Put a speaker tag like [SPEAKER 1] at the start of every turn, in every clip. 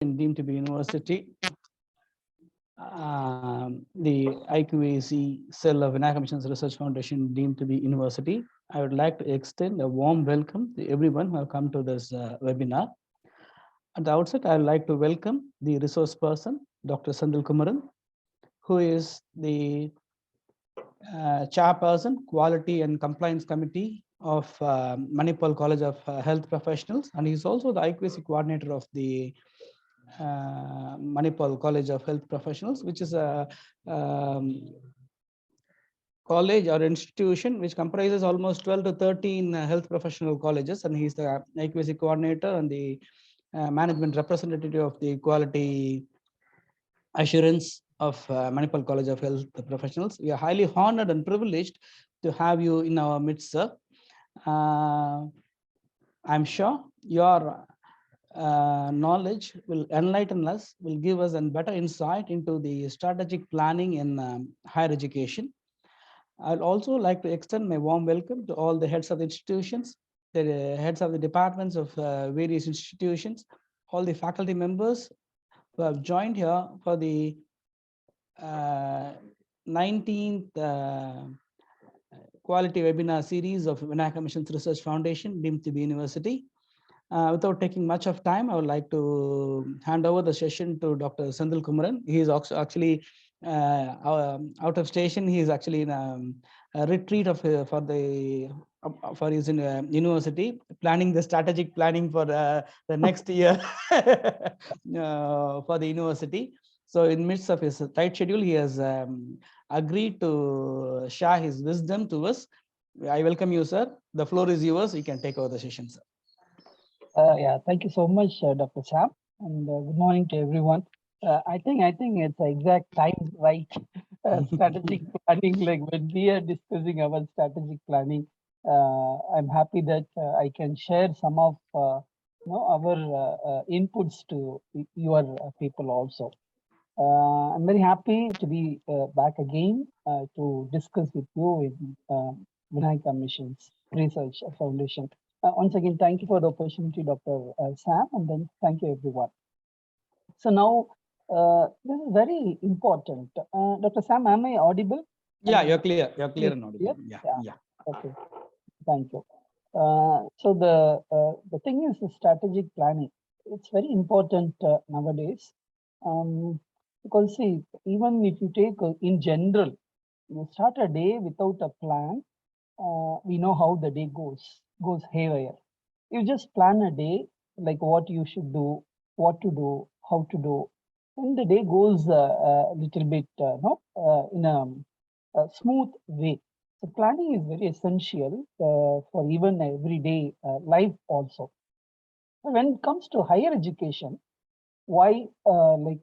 [SPEAKER 1] deemed to be university. The IQAC cell of Vinayaka Missions Research Foundation deemed to be university. I would like to extend a warm welcome to everyone who have come to this webinar. At the outset, I would like to welcome the resource person, Dr. Sandil Kumaran, who is the chairperson, Quality and Compliance Committee of Manipal College of Health Professionals, and he's also the IQAC coordinator of the Manipal College of Health Professionals, which is a college or institution which comprises almost 12 to 13 health professional colleges, and he's the IQAC coordinator and the management representative of the quality assurance of Manipal College of Health Professionals. We are highly honored and privileged to have you in our midst, sir. I'm sure your knowledge will enlighten us, will give us a better insight into the strategic planning in higher education. I'd also like to extend my warm welcome to all the heads of the institutions, the heads of the departments of various institutions, all the faculty members who have joined here for the 19th quality webinar series of Vinayaka Missions Research Foundation, deemed to be university. Without taking much of time, I would like to hand over the session to Dr. Sandil Kumaran. He is actually out of station. He is actually in a retreat of for his university, planning the strategic planning for the next year for the university. So in midst of his tight schedule, he has agreed to share his wisdom to us. I welcome you, sir. The floor is yours. You can take over the session, sir.
[SPEAKER 2] Yeah, thank you so much, Dr. Sam, and good morning to everyone. I think it's the exact time, right? Strategic planning, like when we are discussing our strategic planning, I'm happy that I can share some of our inputs to your people also. I'm very happy to be back again to discuss with you in Vinayaka Missions Research Foundation. Once again, thank you for the opportunity, Dr. Sam, and then thank you, everyone. So now, this is very important. Dr. Sam, am I audible?
[SPEAKER 1] Yeah, you're clear. You're clear and audible. Yeah.
[SPEAKER 2] Okay, thank you. So the thing is the strategic planning. It's very important nowadays. Because see, even if you take in general, you start a day without a plan, we know how the day goes haywire. You just plan a day, like what you should do, what to do, how to do, and the day goes a little bit in a smooth way. So planning is very essential for even everyday life also. When it comes to higher education, why like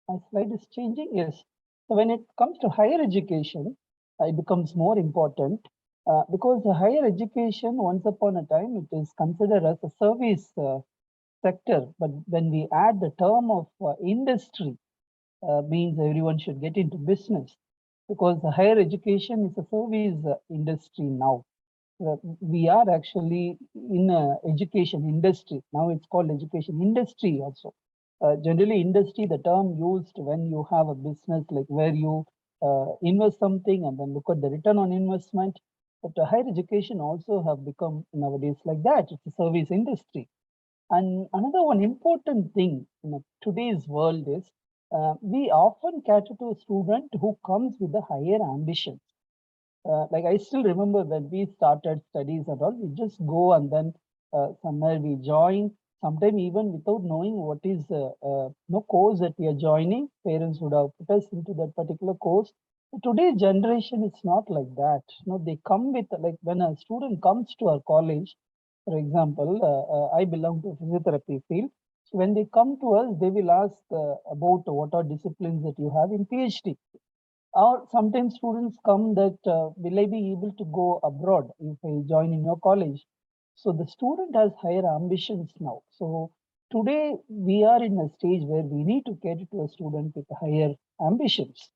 [SPEAKER 2] my slide is changing? Yes. So when it comes to higher education, it becomes more important because the higher education, once upon a time, it is considered as a service sector. But when we add the term of industry, means everyone should get into business, because the higher education is a service industry now. We are actually in education industry. Now it's called education industry also. Generally, industry, the term used when you have a business, like where you invest something and then look at the return on investment. But higher education also have become nowadays like that. It's a service industry. And another one important thing in today's world is we often cater to a student who comes with a higher ambition. Like I still remember when we started studies and all, we just go and then somewhere we join. Sometimes even without knowing what is no course that we are joining, parents would have put us into that particular course. Today's generation, it's not like that. They come with, like when a student comes to our college, for example, I belong to physiotherapy field. So when they come to us, they will ask about what are disciplines that you have in PhD. Or sometimes students come that will I be able to go abroad if I join in your college? So the student has higher ambitions now. So today we are in a stage where we need to cater to a student with higher ambitions.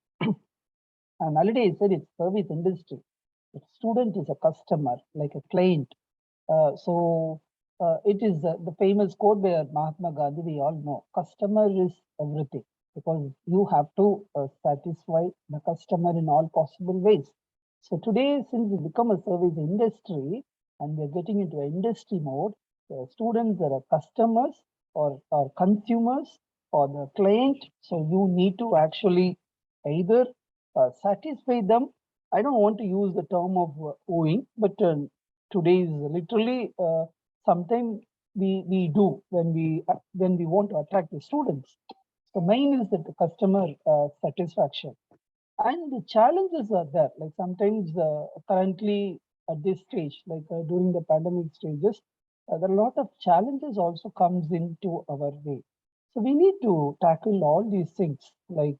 [SPEAKER 2] And already I said it's service industry. The student is a customer, like a client. So it is the famous quote by Mahatma Gandhi. We all know customer is everything, because you have to satisfy the customer in all possible ways. So today, since we become a service industry and we're getting into industry mode, the students are customers or consumers or the client. So you need to actually either satisfy them. I don't want to use the term of owing, but today is literally sometimes we do when we want to attract the students. The main is that the customer satisfaction. And the challenges are there. Like sometimes currently at this stage, like during the pandemic stages, there are a lot of challenges also comes into our way. So we need to tackle all these things, like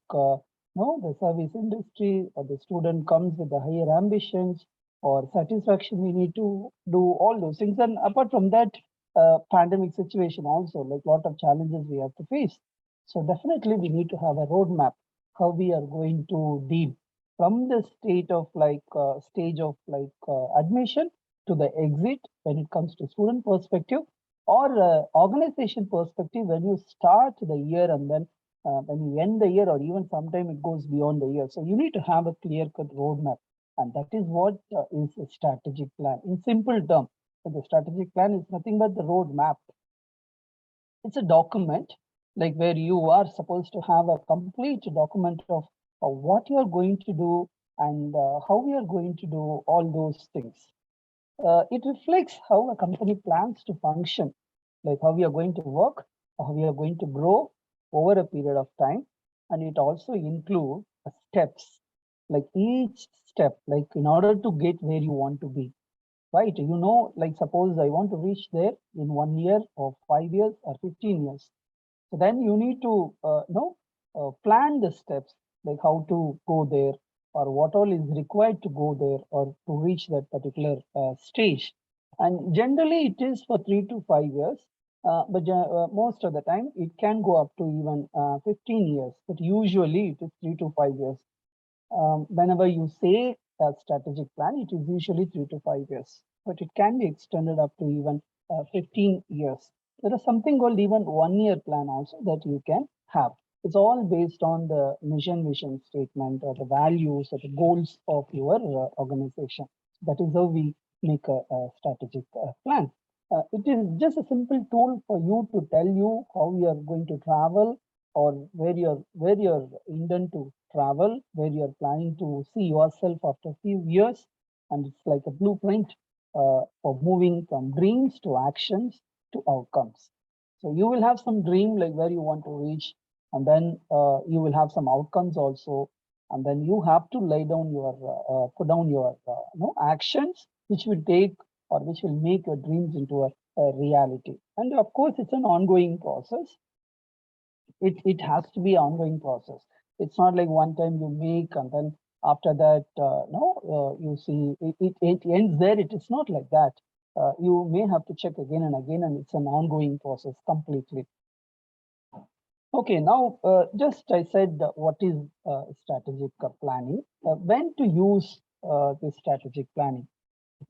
[SPEAKER 2] no, the service industry or the student comes with the higher ambitions or satisfaction. We need to do all those things. And apart from that, pandemic situation also, like a lot of challenges we have to face. So definitely we need to have a roadmap how we are going to deal from the stage of admission to the exit when it comes to student perspective or organization perspective when you start the year and then when you end the year, or even sometime it goes beyond the year. So you need to have a clear cut roadmap, and that is what is a strategic plan in simple terms. So the strategic plan is nothing but the roadmap. It's a document like where you are supposed to have a complete document of what you are going to do and how we are going to do all those things. It reflects how a company plans to function, like how we are going to work, how we are going to grow over a period of time. And it also includes steps, like each step, like in order to get where you want to be, right? You know, like suppose I want to reach there in 1 year or 5 years or 15 years. So then you need to plan the steps, like how to go there or what all is required to go there or to reach that particular stage. And generally it is for 3 to 5 years, but most of the time it can go up to even 15 years, but usually it is 3 to 5 years. Whenever you say a strategic plan, it is usually 3 to 5 years, but it can be extended up to even 15 years. There is something called even 1 year plan also that you can have. It's all based on the mission, vision statement, or the values or the goals of your organization. That is how we make a strategic plan. It is just a simple tool for you to tell you how you are going to travel or where you're intend to travel, where you're planning to see yourself after a few years. And it's like a blueprint for moving from dreams to actions to outcomes. So you will have some dream like where you want to reach, and then you will have some outcomes also. And then you have to lay down your put down your actions which will take or which will make your dreams into a reality. And of course, it's an ongoing process. It has to be an ongoing process. It's not like one time you make and then after that, you see it ends there. It is not like that. You may have to check again and again, and it's an ongoing process completely. Okay, now just I said what is strategic planning. When to use this strategic planning?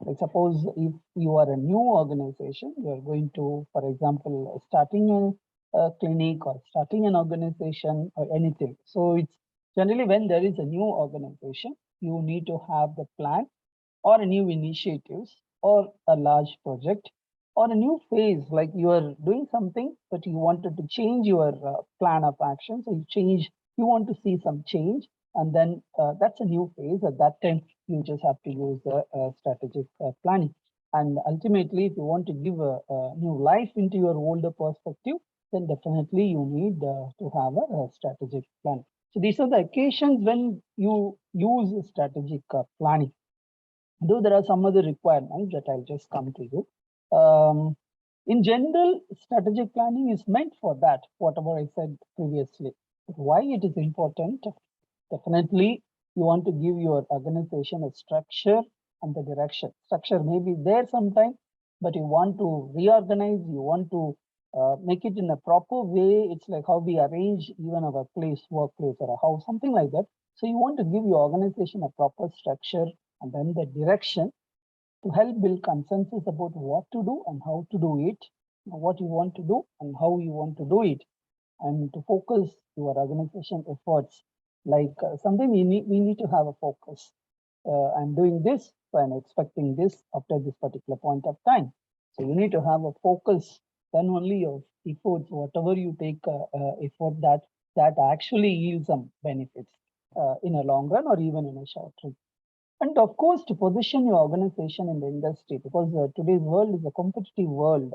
[SPEAKER 2] Like suppose if you are a new organization, you are going to, for example, starting a clinic or starting an organization or anything. So it's generally when there is a new organization, you need to have the plan or a new initiatives or a large project or a new phase, like you are doing something, but you wanted to change your plan of action. So you want to see some change, and then that's a new phase. At that time, you just have to use the strategic planning. And ultimately, if you want to give a new life into your older perspective, then definitely you need to have a strategic plan. So these are the occasions when you use strategic planning. Though there are some other requirements that I'll just come to you. In general, strategic planning is meant for that, whatever I said previously. Why it is important? Definitely, you want to give your organization a structure and the direction. Structure may be there sometime, but you want to reorganize, you want to make it in a proper way. It's like how we arrange even our workplace or a house, something like that. So you want to give your organization a proper structure and then the direction. to help build consensus about what to do and how to do it, what you want to do and how you want to do it, and to focus your organization efforts. Like something we need to have a focus. I'm doing this, so I'm expecting this after this particular point of time. So you need to have a focus. Then only your efforts, whatever you take effort, that actually yields some benefits in a long run or even in a short run. And of course, to position your organization in the industry, because today's world is a competitive world.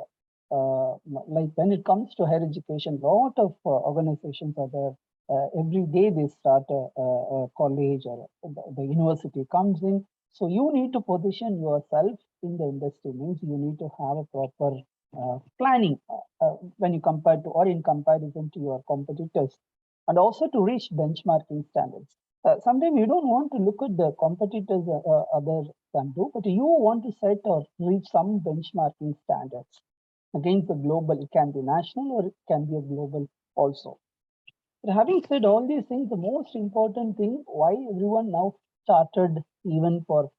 [SPEAKER 2] Like when it comes to higher education, lot of organizations are there. Every day they start a college or the university comes in. So you need to position yourself in the industry. Means you need to have a proper planning when you compare to or in comparison to your competitors, and also to reach benchmarking standards. Sometimes you don't want to look at the competitors other can do, but you want to set or reach some benchmarking standards against the global. It can be national or it can be a global also. But having said all these things, the most important thing why everyone now started even for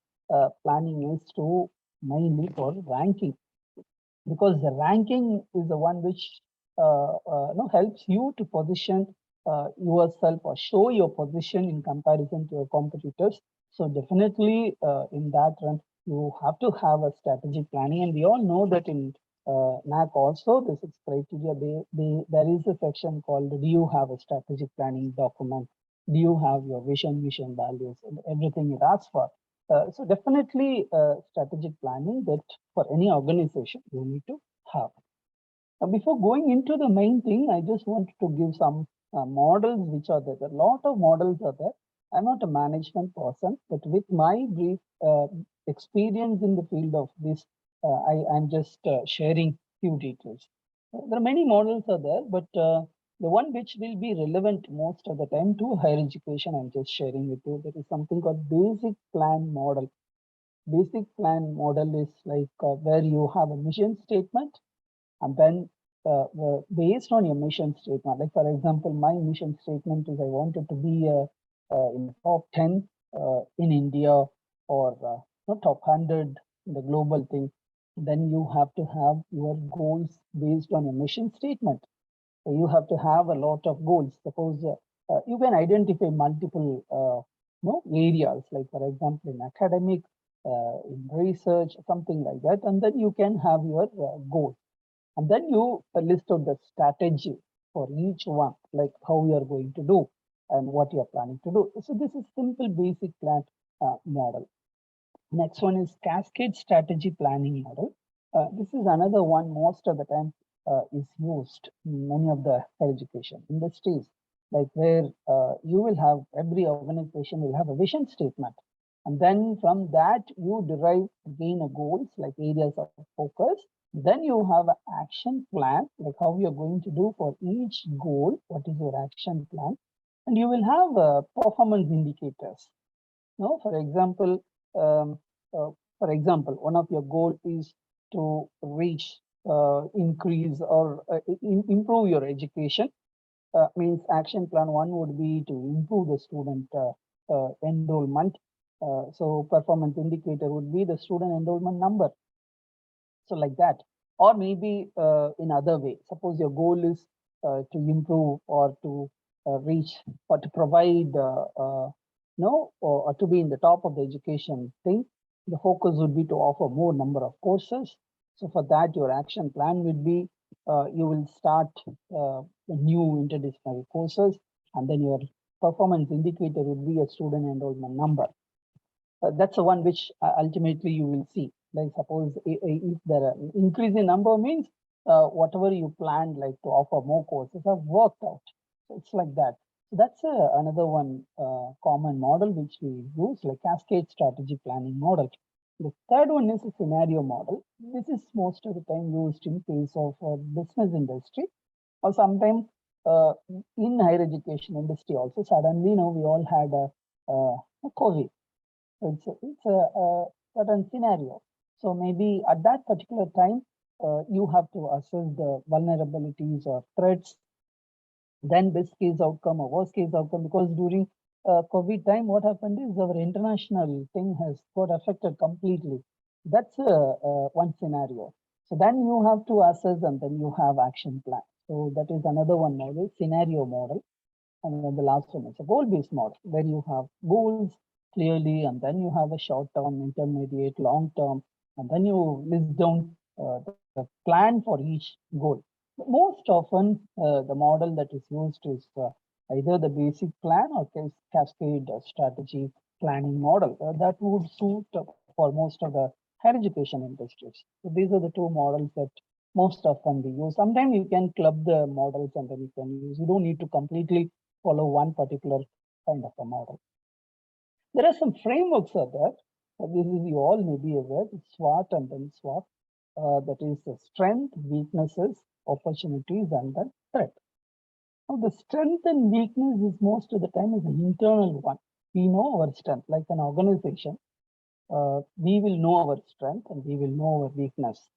[SPEAKER 2] planning is to mainly for ranking, because the ranking is the one which helps you to position yourself or show your position in comparison to your competitors. So definitely in that run, you have to have a strategic planning, and we all know that in NAC also this is criteria. There is a section called "Do you have a strategic planning document? Do you have your vision, mission, values, and everything it asks for?" So definitely strategic planning that for any organization you need to have. Now, before going into the main thing, I just wanted to give some models which are there. A lot of models are there. I'm not a management person, but with my brief experience in the field of this, I'm just sharing few details. There are many models are there, but the one which will be relevant most of the time to higher education, I'm just sharing with you. There is something called basic plan model. Basic plan model is like where you have a mission statement, and then based on your mission statement, like for example, my mission statement is I wanted to be in the top 10 in India, or top 100 in the global thing. Then you have to have your goals based on your mission statement. So you have to have a lot of goals. Suppose you can identify multiple areas, like for example, in academic, in research, something like that, and then you can have your goal. And then you list out the strategy for each one, like how you are going to do and what you are planning to do. So this is simple basic plan model. Next one is cascade strategy planning model. This is another one most of the time is used in many of the higher education industries, like where you will have every organization will have a vision statement. And then from that, you derive again a goals like areas of focus. Then you have an action plan, like how you're going to do for each goal, what is your action plan. And you will have performance indicators. For example, um, one of your goal is to reach, increase or improve your education. Means action plan one would be to improve the student enrollment. So performance indicator would be the student enrollment number. So like that, or maybe in other way. Suppose your goal is to improve or to reach or to provide, or to be in the top of the education thing. The focus would be to offer more number of courses. So for that, your action plan would be you will start new interdisciplinary courses, and then your performance indicator would be a student enrollment number. That's the one which ultimately you will see. Like suppose if there are increase in number means whatever you planned, like to offer more courses, have worked out. So it's like that. So that's another one common model which we use, like cascade strategy planning model. The third one is a scenario model. This is most of the time used in case of business industry, or sometimes in higher education industry also. Suddenly now we all had a COVID. It's a certain scenario. So maybe at that particular time, you have to assess the vulnerabilities or threats, then best case outcome or worst case outcome. Because during COVID time, what happened is our international thing has got affected completely. That's one scenario. So then you have to assess and then you have action plan. So that is another one model, scenario model. And then the last one is a goal-based model where you have goals clearly, and then you have a short-term, intermediate, long-term, and then you list down the plan for each goal. But most often, the model that is used is either the basic plan or cascade strategy planning model that would suit for most of the higher education industries. So these are the two models that most often we use. Sometimes you can club the models and then you can use. You don't need to completely follow one particular kind of a model. There are some frameworks of that. This is you all may be aware. SWOT and then SWOT. That is the strength, weaknesses, opportunities, and the threat. Now, the strength and weakness is most of the time is an internal one. We know our strength, like an organization. We will know our strength and we will know our weakness.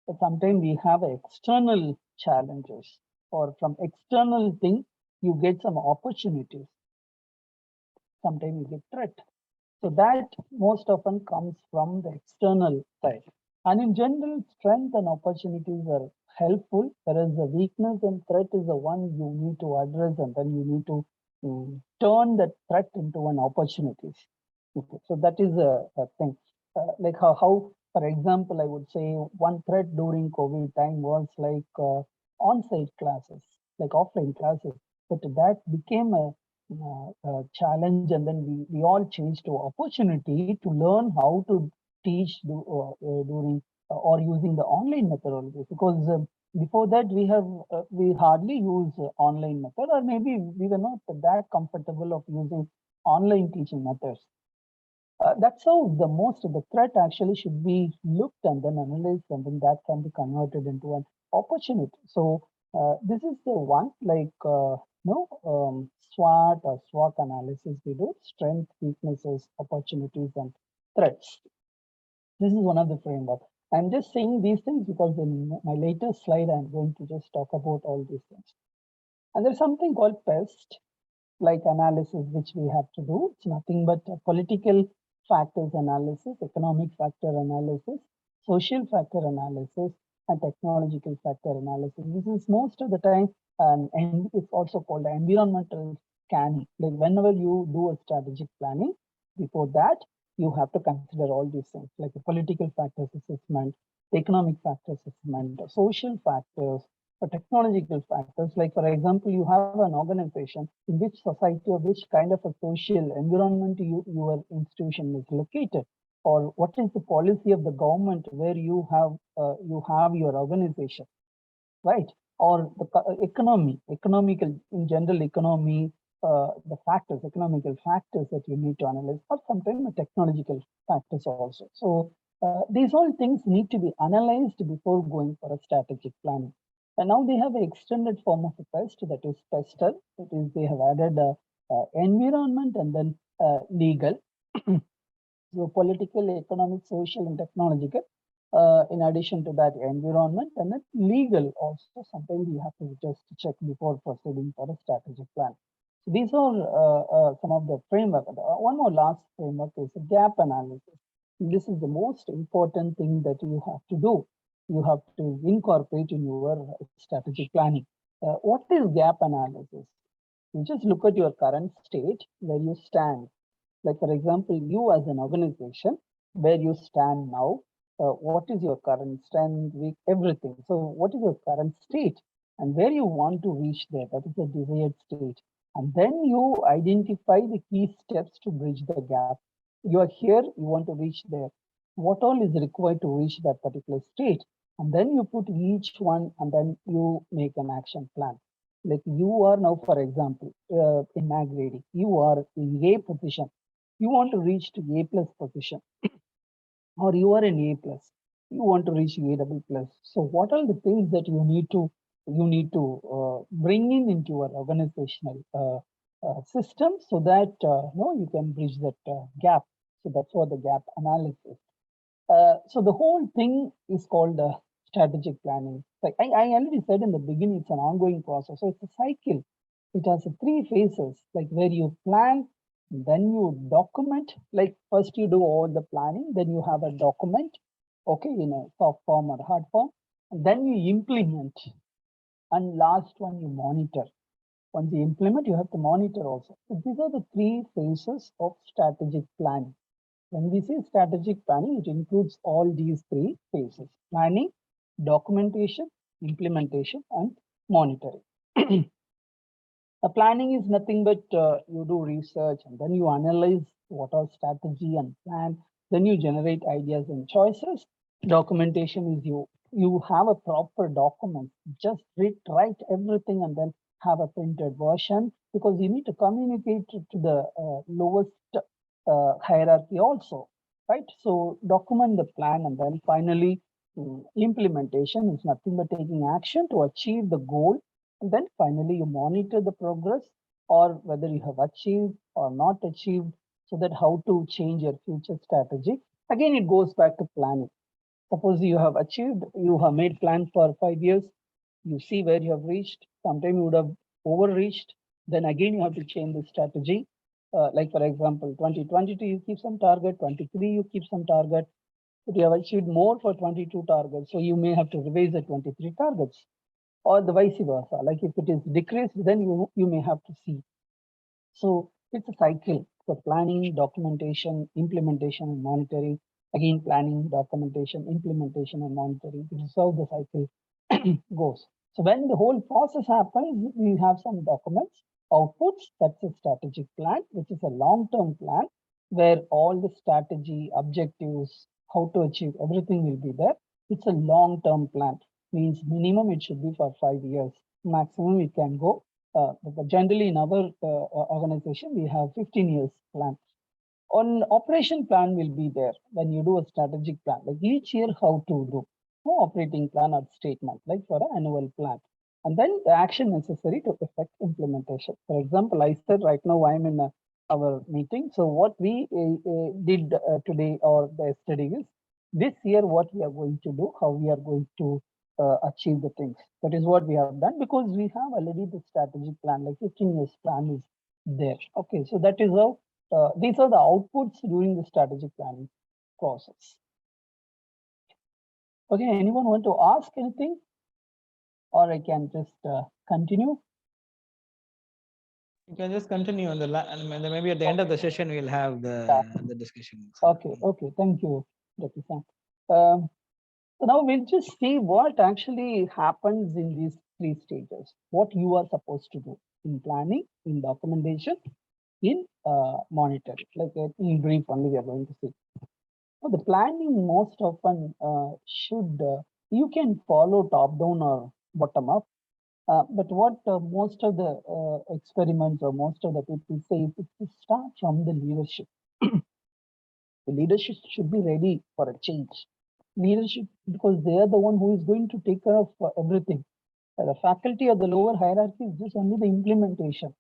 [SPEAKER 2] But sometimes we have external challenges, or from external thing, you get some opportunities. Sometimes you get threat. So that most often comes from the external side. And in general, strength and opportunities are helpful, whereas the weakness and threat is the one you need to address, and then you need to turn that threat into an opportunity. Okay, so that is a thing. Like how, for example, I would say one threat during COVID time was like on-site classes, like offline classes, but that became a challenge, and then we all changed to opportunity to learn how to teach during or using the online methodology, because before that we hardly use online method, or maybe we were not that comfortable of using online teaching methods. That's how the most of the threat actually should be looked and then analyzed, and then that can be converted into an opportunity. So this is the one, like SWOT or SWOT analysis we do: strength, weaknesses, opportunities, and threats. This is one of the framework. I'm just saying these things because in my latest slide, I'm going to just talk about all these things. And there's something called PEST, like analysis, which we have to do. It's nothing but political factors analysis, economic factor analysis, social factor analysis, and technological factor analysis. This is most of the time, and it's also called environmental scanning. Like whenever you do a strategic planning, before that, you have to consider all these things, like the political factors assessment, the economic factors assessment, the social factors, the technological factors. Like, for example, you have an organization in which society or which kind of a social environment your institution is located, or what is the policy of the government where you have your organization, right? Or the economical, in general economy, the factors, economical factors that you need to analyze, or sometimes the technological factors also. So these all things need to be analyzed before going for a strategic planning. And now they have an extended form of a PEST, that is PESTER. That is, they have added environment and then legal. So political, economic, social, and technological. In addition to that, environment, and then legal also. Sometimes you have to just check before proceeding for a strategic plan. So these are some of the framework. One more last framework is a gap analysis. This is the most important thing that you have to do. You have to incorporate in your strategic planning. What is gap analysis? You just look at your current state, where you stand. Like, for example, you as an organization, where you stand now, what is your current strength, weak, everything. So what is your current state and where you want to reach there? That is the desired state. And then you identify the key steps to bridge the gap. You are here, you want to reach there. What all is required to reach that particular state? And then you put each one and then you make an action plan. Like you are now, for example, in ag grading, you are in A position. You want to reach to A plus position, or you are in A plus, you want to reach A double plus. So what are the things that you need to bring into your organizational system, so that you can bridge that gap. So that's what the gap analysis. So the whole thing is called strategic planning. Like I already said in the beginning, it's an ongoing process. So it's a cycle. It has three phases, like where you plan, Then you document, like first you do all the planning, then you have a document, okay, in a soft form or hard form, and then you implement, and last one you monitor. Once you implement, you have to monitor also. So these are the three phases of strategic planning. When we say strategic planning, it includes all these three phases: planning, documentation, implementation, and monitoring. A planning is nothing but you do research and then you analyze what are strategy and plan. Then you generate ideas and choices. Documentation is you have a proper document. Just write everything and then have a printed version, because you need to communicate to the lowest hierarchy also, right? So document the plan, and then finally implementation is nothing but taking action to achieve the goal. And then finally, you monitor the progress, or whether you have achieved or not achieved, so that how to change your future strategy. Again, it goes back to planning. Suppose you have achieved, you have made plan for 5 years, you see where you have reached. Sometime you would have overreached. Then again, you have to change the strategy. Like for example, 2022, you keep some target, 23, you keep some target, but you have achieved more for 22 targets. So you may have to revise the 23 targets, or the vice versa. Like if it is decreased, then you may have to see. So it's a cycle. So planning, documentation, implementation, and monitoring. Again, planning, documentation, implementation, and monitoring. This is how the cycle goes. So when the whole process happens, we have some documents, outputs. That's a strategic plan, which is a long-term plan where all the strategy, objectives, how to achieve everything will be there. It's a long-term plan. Means minimum it should be for 5 years. Maximum it can go. But generally in our organization, we have 15 years plan. On operation plan will be there when you do a strategic plan, like each year how to do no operating plan or statement, like for an annual plan. And then the action necessary to effect implementation. For example, I said right now I'm in our meeting. So what we did today or the yesterday is this year what we are going to do, how we are going to achieve the things. That is what we have done, because we have already the strategic plan, like 15 years plan is there. Okay, so that is how these are the outputs during the strategic planning process. Okay, anyone want to ask anything? Or I can just continue.
[SPEAKER 1] You can just continue on the and maybe at the end of the session we'll have
[SPEAKER 2] Yeah.
[SPEAKER 1] the discussion.
[SPEAKER 2] Okay, okay, thank you, Dr. Sam. So now we'll just see what actually happens in these three stages, what you are supposed to do in planning, in documentation, in monitoring. Like in brief only we are going to see. So the planning most often should, you can follow top down or bottom up. But what most of the experiments or most of the people say is to start from the leadership. The leadership should be ready for a change. Leadership, because they are the one who is going to take care of everything. The faculty or the lower hierarchy is just only the implementation.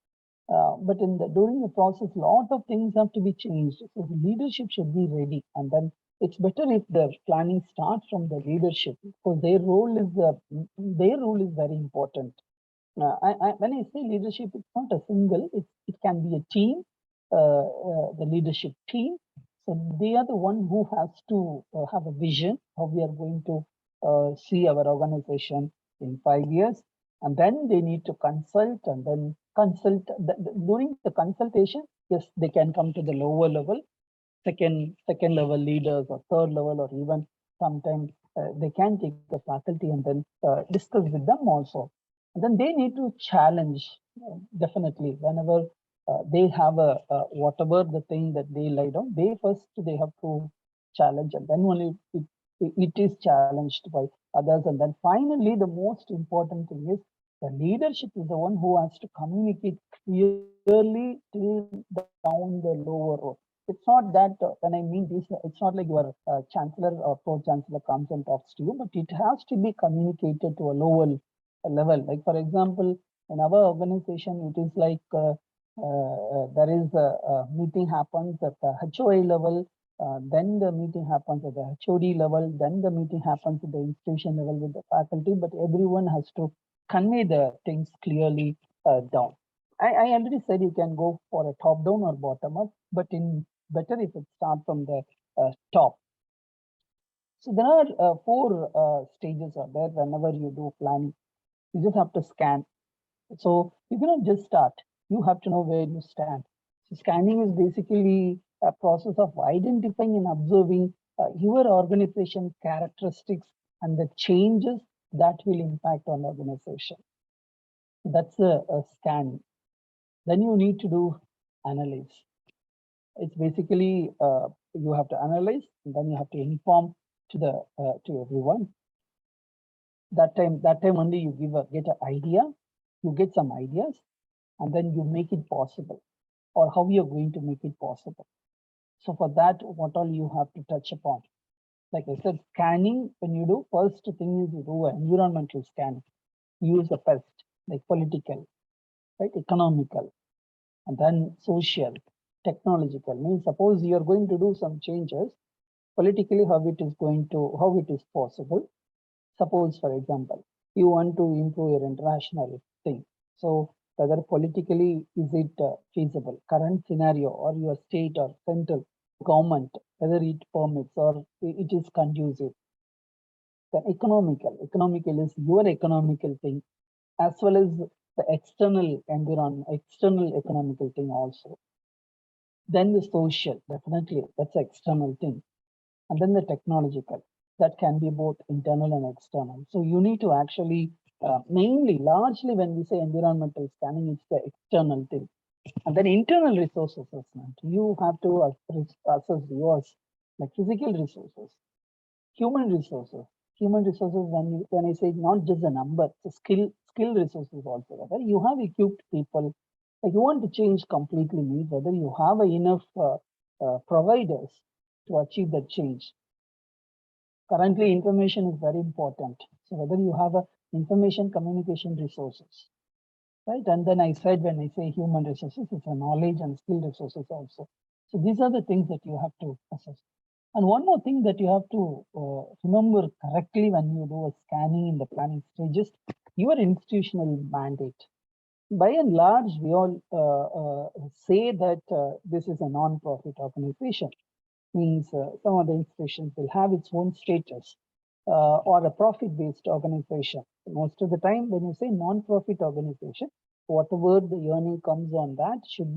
[SPEAKER 2] But during the process, a lot of things have to be changed. So the leadership should be ready, and then it's better if the planning starts from the leadership, because their role is very important. When I say leadership, it's not a single. It can be a team, the leadership team. So they are the one who has to have a vision how we are going to see our organization in 5 years, and then they need to consult, and then during the consultation. Yes, they can come to the lower level, second level leaders, or third level, or even sometimes they can take the faculty and then discuss with them also. And then they need to challenge, definitely whenever they have whatever the thing that they lay down, they have to challenge, and then only it is challenged by others. And then finally, the most important thing is the leadership is the one who has to communicate clearly till down the lower road. It's not that when I mean this, it's not like your chancellor or pro-chancellor comes and talks to you, but it has to be communicated to a lower level. Like for example, in our organization, it is like there is a meeting happens at the HOA level, then the meeting happens at the HOD level, then the meeting happens at the institution level with the faculty, but everyone has to convey the things clearly down. I already said you can go for a top down or bottom up, but in better if it starts from the top. So there are four stages are there whenever you do planning. You just have to scan. So you cannot just start. You have to know where you stand. So scanning is basically a process of identifying and observing your organization characteristics and the changes that will impact on the organization. That's a scan. Then you need to do analyze. It's basically you have to analyze and then you have to inform to the to everyone. That time only you get an idea, you get some ideas, and then you make it possible, or how you're going to make it possible. So for that, what all you have to touch upon? Like I said, scanning, when you do, first thing is you do an environmental scan. Use the pest, like political, right, economical, and then social, technological. Means suppose you're going to do some changes, politically how it is possible. Suppose, for example, you want to improve your international thing. So whether politically is it feasible, current scenario or your state or central government, whether it permits or it is conducive. The economical is your economical thing, as well as the external environment, external economical thing also. Then the social, definitely that's the external thing. And then the technological, that can be both internal and external. So you need to actually, mainly, largely when we say environmental scanning, it's the external thing. And then internal resource assessment, you have to assess yours, like physical resources, human resources. Human resources, when I say not just a number, it's a skill resources also. Whether you have equipped people, like you want to change completely, means whether you have enough providers to achieve that change. Currently, information is very important. So whether you have a information communication resources, right? And then I said, when I say human resources, it's a knowledge and skill resources also. So these are the things that you have to assess. And one more thing that you have to remember correctly when you do a scanning in the planning stages, your institutional mandate. By and large, we all say that this is a non-profit organization. Means some of the institutions will have its own status or a profit-based organization. Most of the time, when you say non-profit organization, whatever the earning comes on that should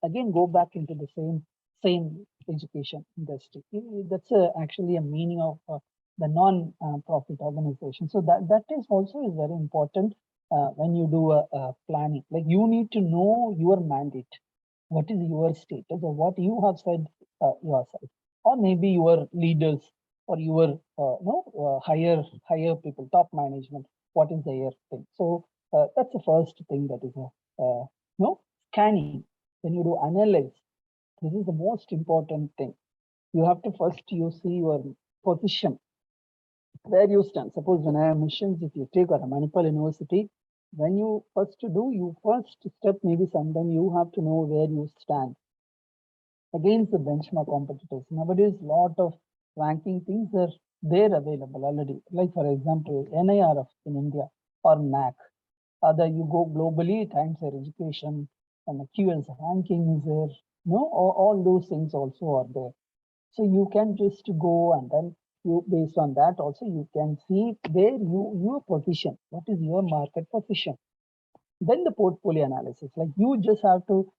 [SPEAKER 2] again go back into the same education industry. That's actually a meaning of the non-profit organization. So that is also is very important when you do a planning. Like you need to know your mandate. What is your status or what you have said yourself, or maybe your leaders or your higher people, top management. What is their thing? So that's the first thing that is scanning. When you do analyze, this is the most important thing. You have to first you see your position, where you stand. Suppose when I am missions, if you take a Manipal University, when you first do, you first step, maybe sometime you have to know where you stand against the benchmark competitors. Nowadays, lot of ranking things are there available already. Like for example, NIRF in India or NAC. Other you go globally, Times Higher Education and the QS ranking is there. No, all those things also are there. So you can just go and then you based on that also you can see where your position. What is your market position? Then the portfolio analysis, like you just have to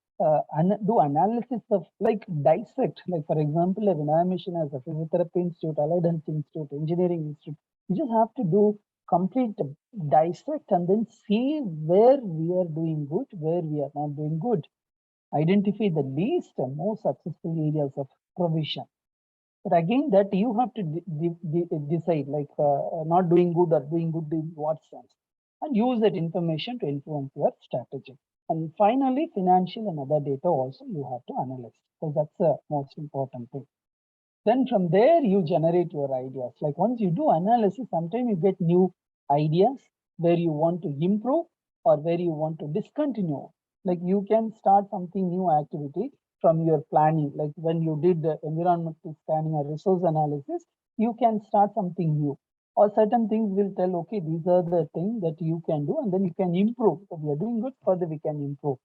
[SPEAKER 2] do analysis of like dissect, like for example, a Vinaya Mission as a physiotherapy institute, allied health institute, engineering institute, you just have to do complete dissect and then see where we are doing good, where we are not doing good. Identify the least and most successful areas of provision. But again, that you have to decide, like not doing good or doing good in what sense, and use that information to influence your strategy. And finally, financial and other data also you have to analyze, because that's the most important thing. Then from there, you generate your ideas. Like once you do analysis, sometimes you get new ideas where you want to improve or where you want to discontinue. Like you can start something new activity from your planning. Like when you did the environmental scanning or resource analysis, you can start something new. or certain things will tell, okay, these are the things that you can do, and then you can improve. If we are doing good, further we can improve.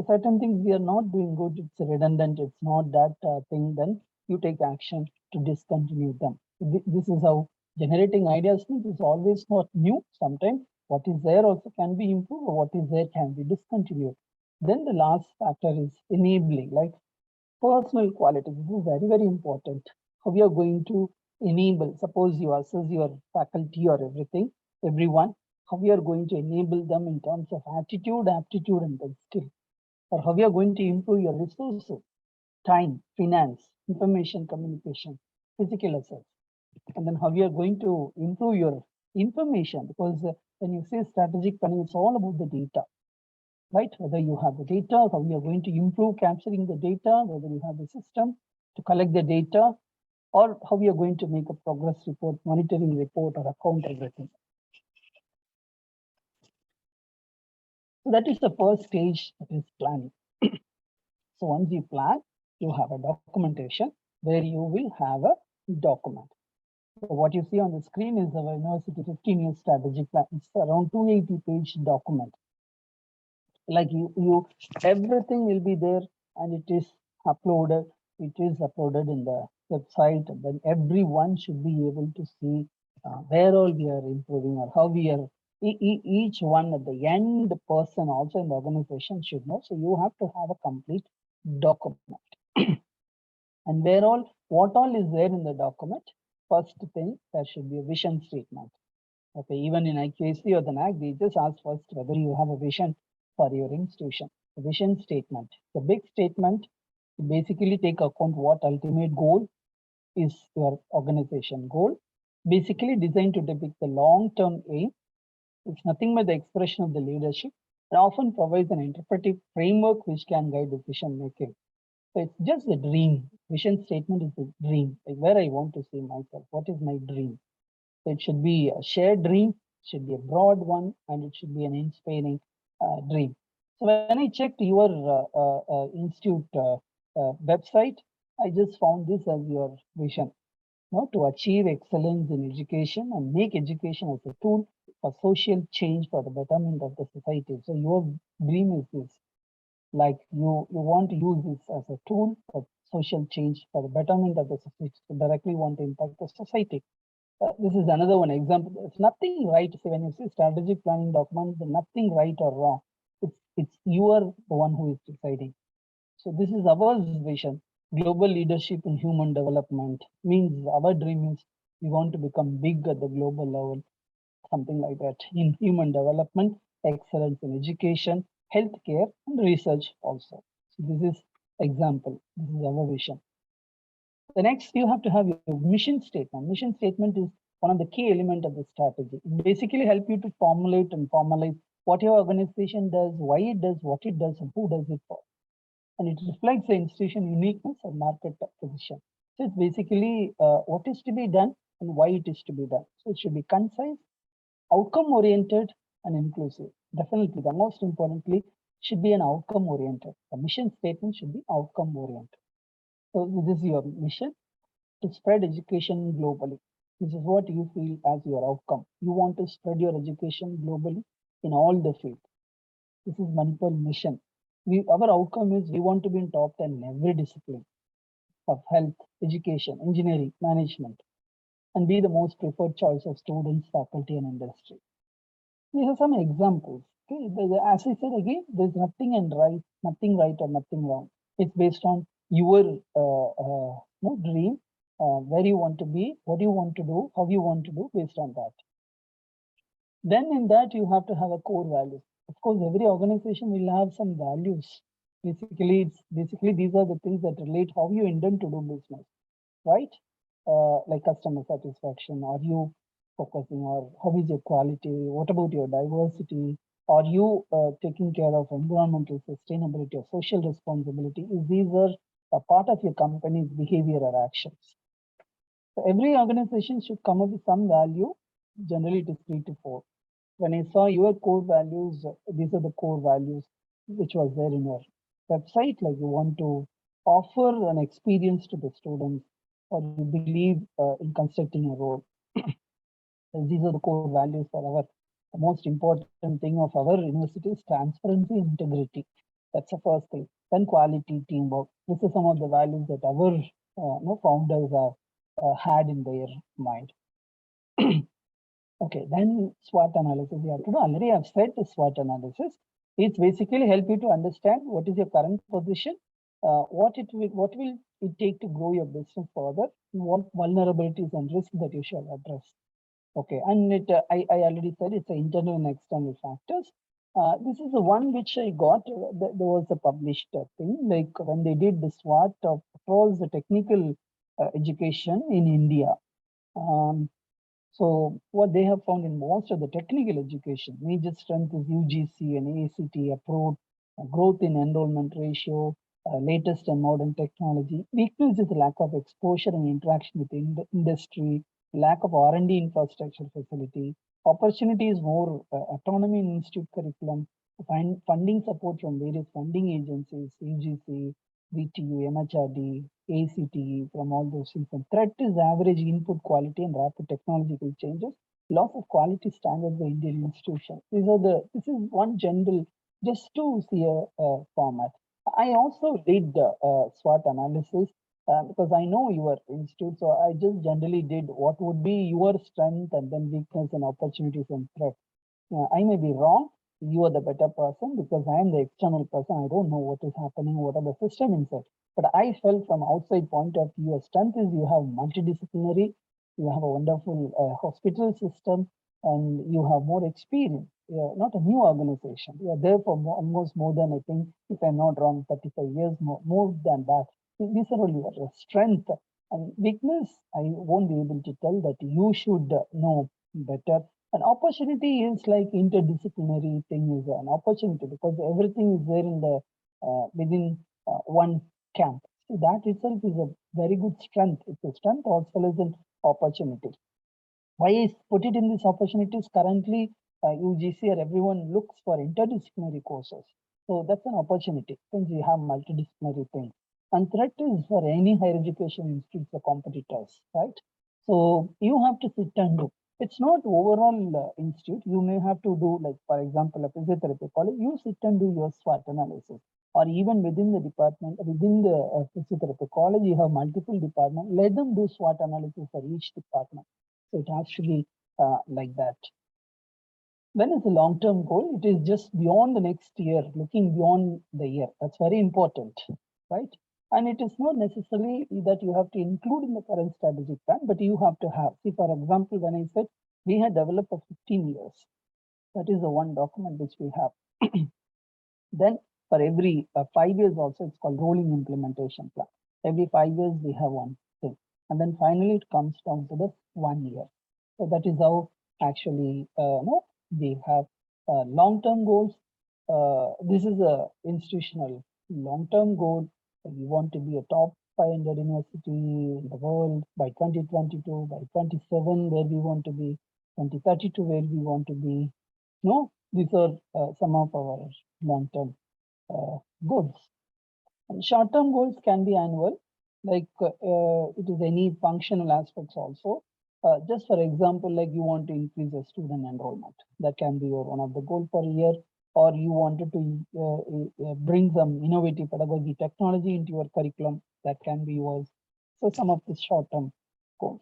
[SPEAKER 2] Certain things we are not doing good, it's redundant, it's not that thing, then you take action to discontinue them. This is how generating ideas means. Is always not new. Sometimes what is there also can be improved, or what is there can be discontinued. Then the last factor is enabling, like personal quality. This is very, very important. How we are going to enable, suppose you assess your faculty or everyone, how we are going to enable them in terms of attitude, aptitude, and then skill, or how you are going to improve your resources, time, finance, information, communication, physical assets, and then how you are going to improve your information, because when you say strategic planning, it's all about the data, right? Whether you have the data, how you are going to improve capturing the data, whether you have the system to collect the data, or how you are going to make a progress report, monitoring report, or account everything. So that is the first stage, that is planning. So once you plan, you have a documentation where you will have a document. So what you see on the screen is our university 15-year strategic plan. It's around 280-page document. Like you, everything will be there, and it is uploaded. It is uploaded in the website, and then everyone should be able to see where all we are improving, or how we are. Each one at the end, the person also in the organization should know. So you have to have a complete document. And what all is there in the document? First thing, there should be a vision statement. Okay, even in IQAC or the NAC, they just ask first whether you have a vision for your institution. A vision statement, the big statement, to basically take account what ultimate goal is your organization goal, basically designed to depict the long-term aim. It's nothing but the expression of the leadership, and often provides an interpretive framework which can guide decision making. So it's just a dream. Vision statement is a dream, like where I want to see myself. What is my dream? So it should be a shared dream, it should be a broad one, and it should be an inspiring dream. So when I checked your institute website, I just found this as your vision. To achieve excellence in education and make education as a tool for social change for the betterment of the society. So your dream is this, like you want to use this as a tool for social change for the betterment of the society, to directly want to impact the society. This is another one example. It's nothing right. See, when you see strategic planning document, there's nothing right or wrong. It's you are the one who is deciding. So this is our vision. Global leadership in human development means our dream is we want to become big at the global level, something like that, in human development, excellence in education, healthcare, and research also. So this is example. This is our vision. The next, you have to have your mission statement. Mission statement is one of the key elements of the strategy. It basically help you to formulate and formalize what your organization does, why it does, what it does, and who does it for. And it reflects the institution uniqueness and market position. So it's basically what is to be done and why it is to be done. So it should be concise, outcome oriented, and inclusive. Definitely, the most importantly, should be an outcome oriented. The mission statement should be outcome oriented. So this is your mission, to spread education globally. This is what you feel as your outcome. You want to spread your education globally in all the fields. This is Manipal mission. Our outcome is we want to be in top 10 in every discipline of health, education, engineering, management, and be the most preferred choice of students, faculty, and industry. These are some examples. Okay, as I said again, there's nothing right or nothing wrong. It's based on your dream, where you want to be, what you want to do, how you want to do, based on that. Then in that you have to have a core value. Of course, every organization will have some values. Basically these are the things that relate how you intend to do business, right? Like customer satisfaction. Are you focusing, or how is your quality? What about your diversity? Are you taking care of environmental sustainability or social responsibility? These are a part of your company's behavior or actions. So every organization should come up with some value. Generally, it is 3 to 4. When I saw your core values, these are the core values which was there in your website. Like you want to offer an experience to the students, or you believe in constructing a role. These are the core values for our the most important thing of our university is transparency and integrity. That's the first thing. Then quality, teamwork. This is some of the values that our founders have had in their mind. Okay, then SWOT analysis you have to do. Already I've said the SWOT analysis. It's basically help you to understand what is your current position, what will it take to grow your business further, what vulnerabilities and risks that you shall address. Okay, and I already said it's internal and external factors. This is the one which I got. There was a published thing, like when they did the SWOT of across the technical education in India. So what they have found in most of the technical education, major strength is UGC and ACT approved, growth in enrollment ratio, latest and modern technology. Weakness is lack of exposure and interaction with industry, lack of R&D infrastructure facility. Opportunity is more autonomy in institute curriculum, funding support from various funding agencies, UGC, VTU, MHRD, ACTE, from all those things. And threat is average input quality and rapid technological changes. Loss of quality standards by Indian institutions. This is one general, just to see a format. I also did SWOT analysis because I know your institute. So I just generally did what would be your strength and then weakness and opportunities and threats. I may be wrong. You are the better person because I am the external person. I don't know what is happening, what are the system inside. But I felt from outside point of view, your strength is you have multidisciplinary, you have a wonderful hospital system, and you have more experience. You're not a new organization. You are there for almost more than, I think, if I'm not wrong, 35 years, more than that. These are all your strength. And weakness, I won't be able to tell that you should know better. An opportunity is like interdisciplinary thing is an opportunity because everything is there in the within one camp. So that itself is a very good strength. It's a strength as well as an opportunity. Why is put it in these opportunities? Currently, UGC or everyone looks for interdisciplinary courses. So that's an opportunity since you have multidisciplinary things. And threat is for any higher education institutes or competitors, right? So you have to sit and do. It's not overall institute. You may have to do, like, for example, a physiotherapy college, you sit and do your SWOT analysis. Or even within the department, within the physiotherapy college, you have multiple departments. Let them do SWOT analysis for each department. So it has to be like that. When is the long-term goal? It is just beyond the next year, looking beyond the year. That's very important, right? And it is not necessarily that you have to include in the current strategic plan, but you have to have. See, for example, when I said we had developed for 15 years, that is the one document which we have. Then for every 5 years also, it's called rolling implementation plan. Every 5 years, we have one thing. And then finally, it comes down to the 1 year. So that is how actually we have long-term goals. This is a institutional long-term goal. We want to be a top 500 university in the world by 2022, by 27 where we want to be, 2032 where we want to be. No, these are some of our long-term goals. And short-term goals can be annual, like it is any functional aspects also. Just for example, like you want to increase your student enrollment, that can be your one of the goal per year, or you wanted to bring some innovative pedagogy technology into your curriculum, that can be yours. So some of the short-term goals.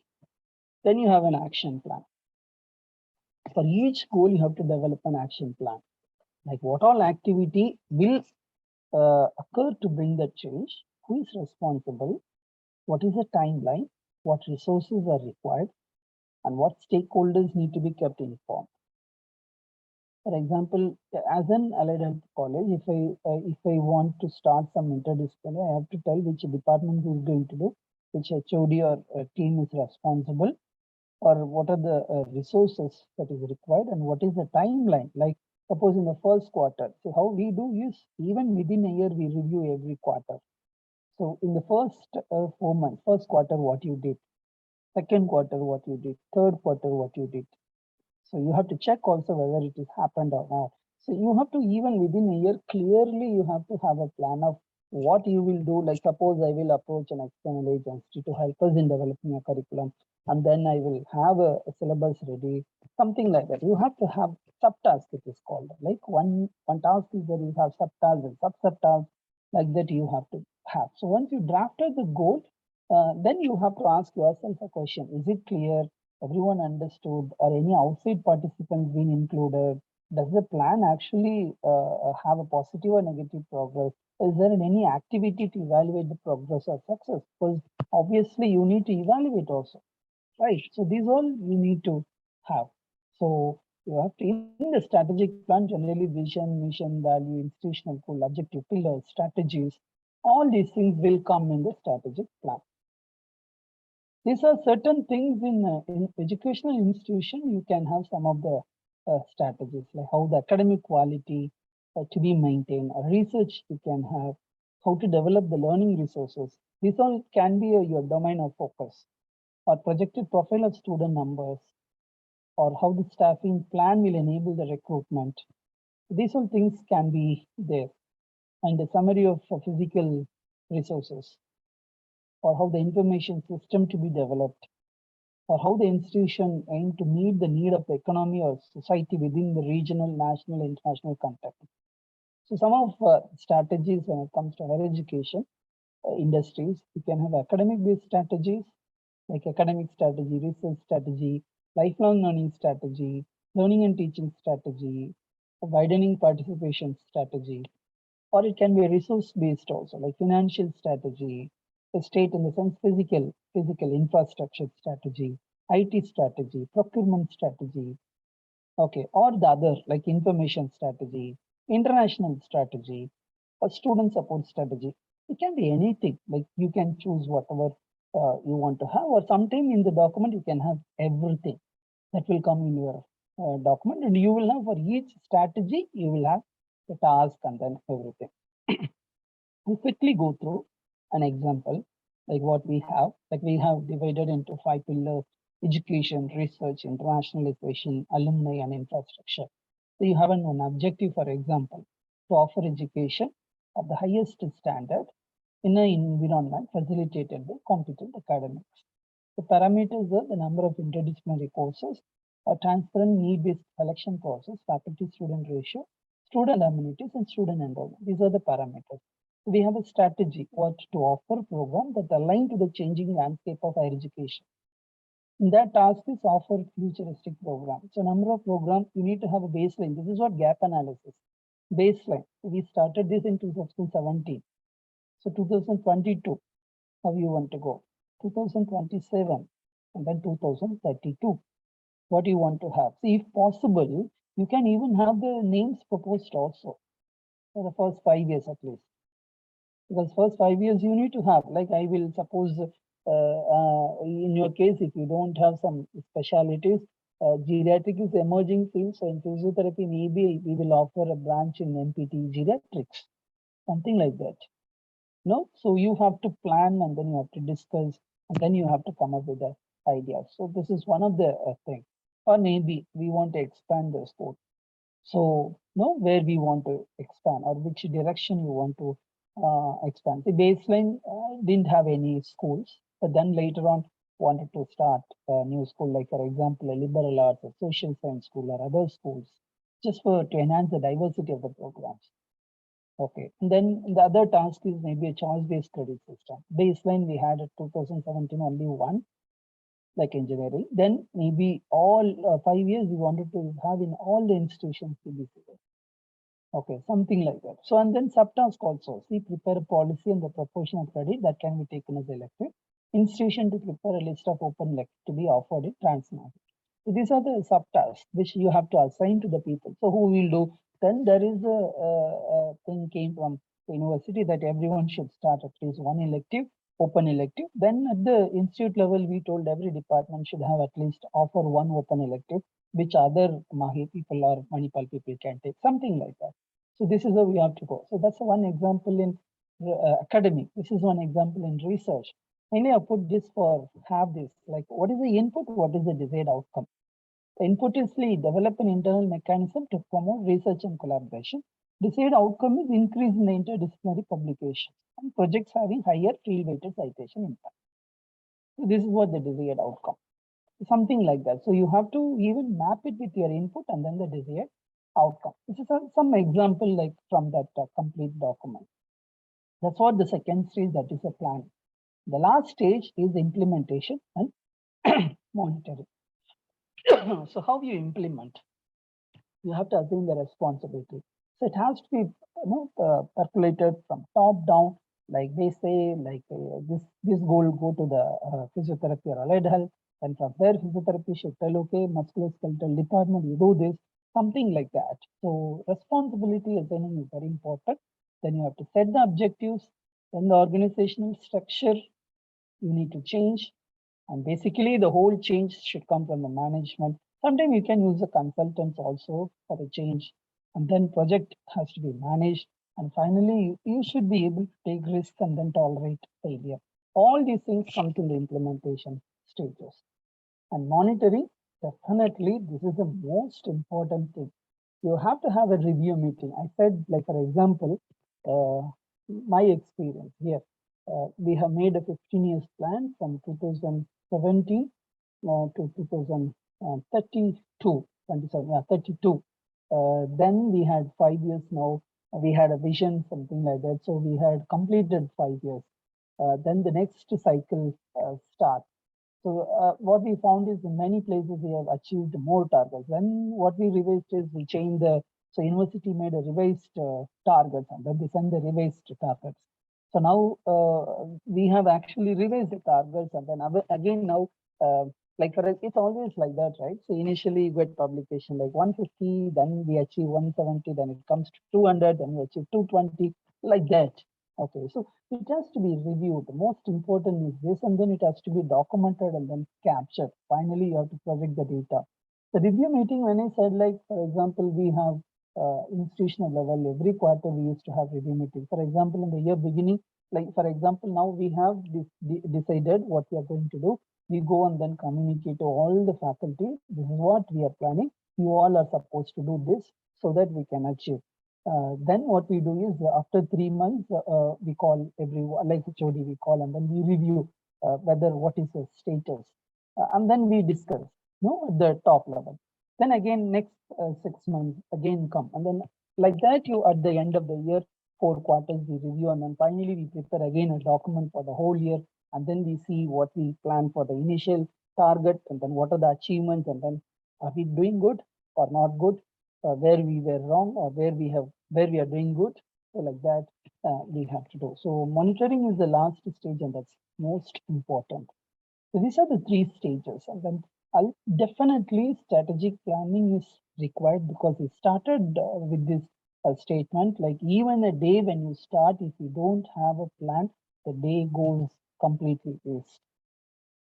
[SPEAKER 2] Then you have an action plan. For each goal, you have to develop an action plan. Like what all activity will occur to bring that change, who is responsible, what is the timeline, what resources are required, and what stakeholders need to be kept informed. For example, as an allied health college, if I want to start some interdisciplinary, I have to tell which department is going to do, which HOD or team is responsible, or what are the resources that is required, and what is the timeline. Like suppose in the first quarter, so how we do is even within a year, we review every quarter. So in the first 4 months, first quarter, what you did, second quarter, what you did, third quarter, what you did. So you have to check also whether it has happened or not. So you have to, even within a year, clearly you have to have a plan of what you will do. Like suppose I will approach an external agency to help us in developing a curriculum, and then I will have a syllabus ready, something like that. You have to have subtasks, it is called. Like one task is that you have subtasks and subtasks, like that you have to have. So once you drafted the goal, then you have to ask yourself a question: is it clear? Everyone understood, or any outside participants been included? Does the plan actually have a positive or negative progress? Is there any activity to evaluate the progress or success? Because obviously you need to evaluate also, right? So these all you need to have. So you have to, in the strategic plan, generally vision, mission, value, institutional goal, objective, pillars, strategies, all these things will come in the strategic plan. These are certain things in educational institution. You can have some of the strategies, like how the academic quality to be maintained, or research you can have, how to develop the learning resources. These all can be your domain of focus, or projected profile of student numbers, or how the staffing plan will enable the recruitment. These all things can be there, and a summary of physical resources, or how the information system to be developed, or how the institution aim to meet the need of the economy or society within the regional, national, international context. So some of strategies when it comes to higher education industries, you can have academic-based strategies like academic strategy, research strategy, lifelong learning strategy, learning and teaching strategy, widening participation strategy, or it can be a resource-based also, like financial strategy, the state in the sense physical infrastructure strategy, IT strategy, procurement strategy, okay, or the other like information strategy, international strategy, or student support strategy. It can be anything. Like you can choose whatever you want to have, or sometime in the document you can have everything that will come in your document, and you will have for each strategy you will have the task and then everything. We'll quickly go through an example like what we have. Like we have divided into 5 pillars: education, research, internationalization, alumni, and infrastructure. So you have an objective, for example, to offer education of the highest standard in an environment facilitated by competent academics. The parameters are the number of interdisciplinary courses, a transparent need-based selection process, faculty-student ratio, student amenities, and student enrollment. These are the parameters. We have a strategy what to offer program that align to the changing landscape of higher education. In that task is offer futuristic program. So number of programs, you need to have a baseline. This is what gap analysis. Baseline. We started this in 2017. So 2022, how you want to go? 2027 and then 2032. What you want to have? See, if possible, you can even have the names proposed also for the first 5 years at least. Because first 5 years you need to have, like I will suppose in your case, if you don't have some specialities, geriatric is emerging field. So in physiotherapy, maybe we will offer a branch in MPT geriatrics, something like that. No, so you have to plan and then you have to discuss and then you have to come up with the idea. So this is one of the thing. Or maybe we want to expand the sport. So know where we want to expand or which direction you want to expand. The baseline didn't have any schools, but then later on wanted to start a new school, like for example, a liberal arts or social science school or other schools, just for to enhance the diversity of the programs. Okay, and then the other task is maybe a choice-based credit system. Baseline we had at 2017 only one, like engineering. Then maybe all 5 years we wanted to have in all the institutions CBC. Okay, something like that. So and then subtask also. See, prepare a policy and the proportion of credit that can be taken as elective. Institution to prepare a list of open elective to be offered in transmark. So these are the subtasks which you have to assign to the people. So who will do? Then there is a thing came from the university that everyone should start at least one elective, open elective. Then at the institute level, we told every department should have at least offer one open elective, which other Mahi people or Manipal people can take, something like that. So this is how we have to go. So that's one example in academic. This is one example in research. Maybe I put this for have this, like what is the input, what is the desired outcome. The input is develop an internal mechanism to promote research and collaboration. Desired outcome is increase in the interdisciplinary publication and projects having higher field-weighted citation impact. So this is what the desired outcome, something like that. So you have to even map it with your input and then the desired outcome. This is some example like from that complete document. That's what the second stage, that is a plan. The last stage is implementation and monitoring. So how you implement? You have to assume the responsibility. So it has to be percolated from top down, like they say, like this goal go to the physiotherapy or allied health, and from there physiotherapy should tell, okay, musculoskeletal department, you do this, something like that. So responsibility assigning is very important. Then you have to set the objectives. Then the organizational structure you need to change, and basically the whole change should come from the management. Sometimes you can use the consultants also for the change, and then project has to be managed. And finally, you should be able to take risks and then tolerate failure. All these things come to the implementation stages. And monitoring, definitely, this is the most important thing. You have to have a review meeting. I said, like, for example, my experience here, we have made a 15 years plan from 2017 to 2032, 27, yeah, 32. Then we had 5 years now. We had a vision, something like that. So we had completed 5 years. Then the next cycle starts. So what we found is in many places we have achieved more targets. Then what we revised is we changed the, so university made a revised targets, and then they send the revised targets. So now we have actually revised the targets, and then again now, like for us, it's always like that, right? So initially you get publication like 150, then we achieve 170, then it comes to 200, then we achieve 220, like that. Okay, so it has to be reviewed. The most important is this, and then it has to be documented and then captured. Finally, you have to project the data. The review meeting, when I said, like, for example, we have institutional level, every quarter we used to have review meeting. For example, in the year beginning, like, for example, now we have decided what we are going to do. We go and then communicate to all the faculty. This is what we are planning. You all are supposed to do this so that we can achieve. Then what we do is after 3 months, we call everyone, like HOD we call, and then we review whether what is the status. And then we discuss, the top level. Then again, next 6 months, again come. And then like that, you at the end of the year, 4 quarters, we review. And then finally, we prepare again a document for the whole year. And then we see what we plan for the initial target, and then what are the achievements, and then are we doing good or not good? Where we were wrong, or where we are doing good. So like that, we have to do. So monitoring is the last stage, and that's most important. So these are the 3 stages, and then definitely strategic planning is required, because we started with this statement, like even a day when you start, if you don't have a plan, the day goes completely waste.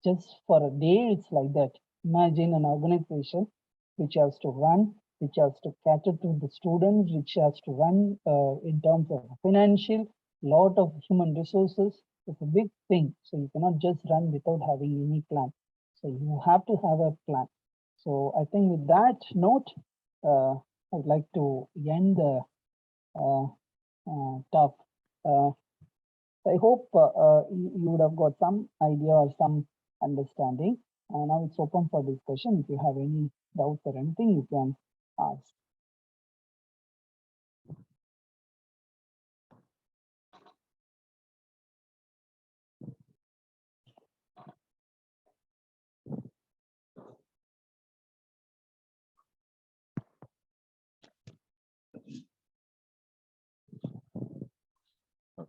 [SPEAKER 2] Just for a day, it's like that. Imagine an organization which has to run, which has to cater to the students, which has to run in terms of financial, lot of human resources. It's a big thing. So you cannot just run without having any plan. So you have to have a plan. So I think with that note, I'd like to end the talk. I hope you would have got some idea or some understanding. Now it's open for discussion. If you have any doubts or anything, you can ask.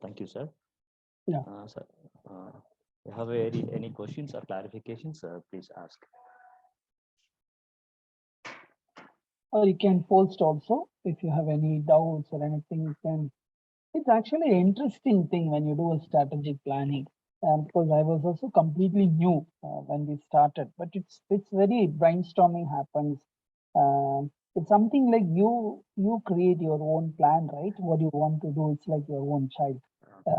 [SPEAKER 3] Thank you, sir.
[SPEAKER 2] Yeah.
[SPEAKER 3] Sir, you have any questions or clarifications? Please ask.
[SPEAKER 2] Or you can post also if you have any doubts or anything. You can. It's actually an interesting thing when you do a strategic planning. Because I was also completely new when we started, but it's very brainstorming happens. It's something like you create your own plan, right? What you want to do, it's like your own child,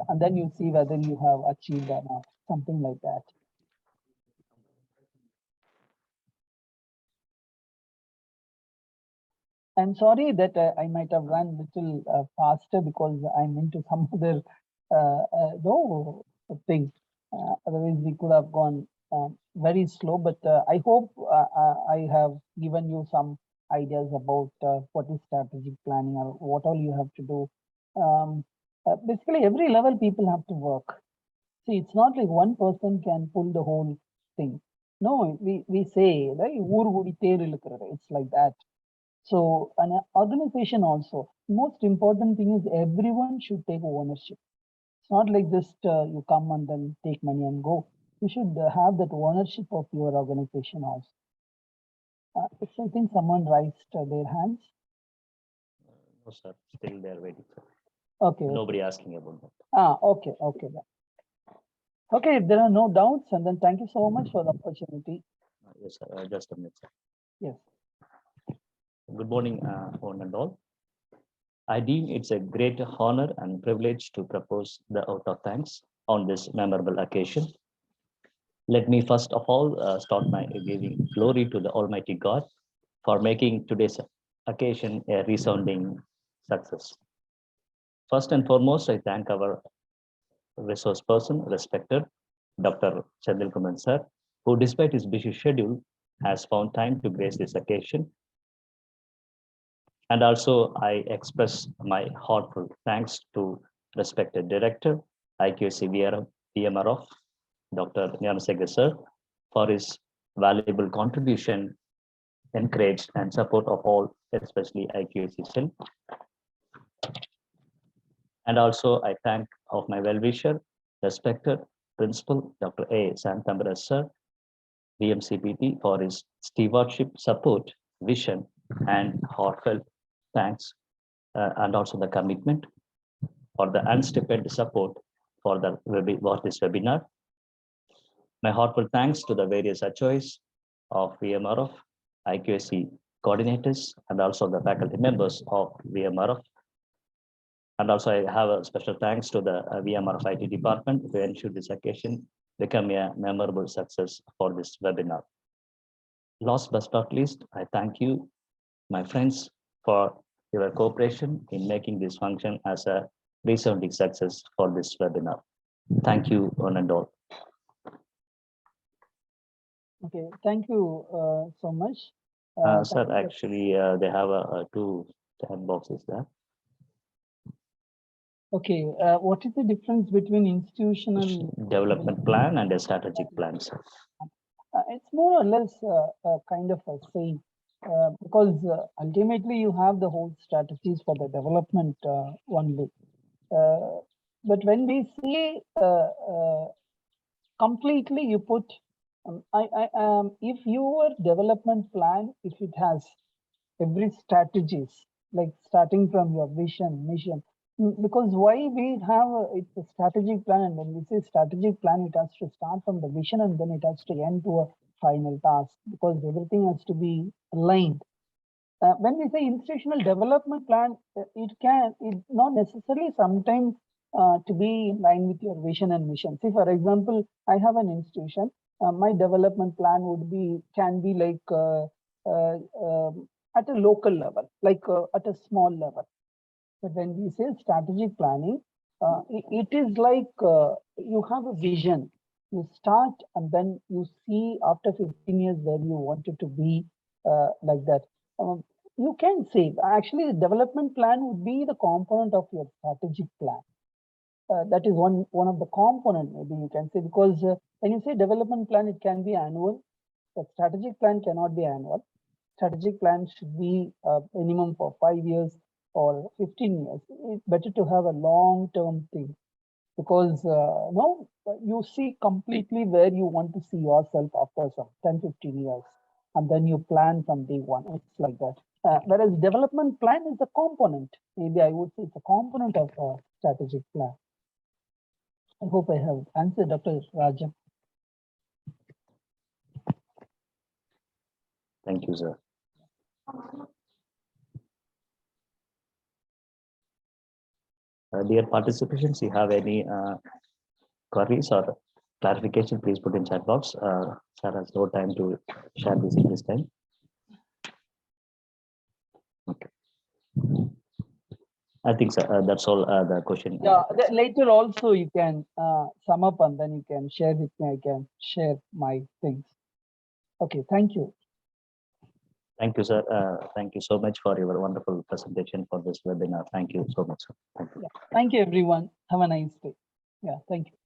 [SPEAKER 2] and then you see whether you have achieved or not, something like that. I'm sorry that I might have run little faster because I'm into some other no thing. Otherwise, we could have gone very slow. But I hope I have given you some ideas about what is strategic planning or what all you have to do. Basically, every level people have to work. See, it's not like one person can pull the whole thing. No, we say, right? It's like that. So an organization also, most important thing is everyone should take ownership. It's not like just you come and then take money and go. You should have that ownership of your organization also. I think someone raised their hands.
[SPEAKER 3] No, sir. Still they're waiting. Sir.
[SPEAKER 2] Okay.
[SPEAKER 3] Nobody asking about that.
[SPEAKER 2] Okay. Then. Okay, if there are no doubts, and then thank you so much for the opportunity.
[SPEAKER 3] Yes, sir. Just a minute, sir.
[SPEAKER 2] Yes.
[SPEAKER 3] Good morning, one and all. I deem it's a great honor and privilege to propose the vote of thanks on this memorable occasion. Let me first of all start by giving glory to the Almighty God for making today's occasion a resounding success. First and foremost, I thank our resource person, respected Dr. Chandil Kumar sir, who despite his busy schedule has found time to grace this occasion. And also I express my heartfelt thanks to respected director, IQAC VMRF, Dr. Nyamasegar sir, for his valuable contribution, encourage and support of all, especially IQAC cell. And also I thank of my well-wisher, respected principal, Dr. A. Santambra sir, VMCPT, for his stewardship, support, vision, and heartfelt thanks, and also the commitment for the unstipend support for this webinar. My heartfelt thanks to the various HOIs of VMRF, IQAC coordinators, and also the faculty members of VMRF. And also I have a special thanks to the VMRF IT department who ensured this occasion become a memorable success for this webinar. Last but not least, I thank you, my friends, for your cooperation in making this function as a resounding success for this webinar. Thank you, one and all.
[SPEAKER 2] Okay, thank you so much.
[SPEAKER 3] Sir, actually, they have two chat boxes there.
[SPEAKER 2] Okay, what is the difference between institutional
[SPEAKER 3] development plan and a strategic plan, sir?
[SPEAKER 2] It's more or less kind of a same, because ultimately you have the whole strategies for the development only. But when we say completely, you put if your development plan, if it has every strategies, like starting from your vision, mission, because why we have it's a strategic plan, and when we say strategic plan, it has to start from the vision and then it has to end to a final task, because everything has to be aligned. When we say institutional development plan, it not necessarily sometimes to be in line with your vision and mission. See, for example, I have an institution. My development plan can be like at a local level, like at a small level. But when we say strategic planning, it is like you have a vision. You start and then you see after 15 years where you wanted to be, like that. You can say, actually, the development plan would be the component of your strategic plan. That is one of the component, maybe you can say, because when you say development plan, it can be annual. The strategic plan cannot be annual. Strategic plan should be minimum for 5 years or 15 years. It's better to have a long-term thing, because now you see completely where you want to see yourself after some 10-15 years, and then you plan from day one. It's like that. Whereas development plan is a component. Maybe I would say it's a component of a strategic plan. I hope I have answered, Dr. Rajan.
[SPEAKER 3] Thank you, sir. Dear participants, you have any queries or clarification, please put in chat box. Sir has no time to share this in this time. Okay. I think that's all the question.
[SPEAKER 2] Yeah, later also you can sum up and then you can share with me. I can share my things. Okay, thank you.
[SPEAKER 3] Thank you, sir. Thank you so much for your wonderful presentation for this webinar. Thank you so much, sir. Thank you.
[SPEAKER 2] Yeah. Thank you, everyone. Have a nice day. Yeah, thank you.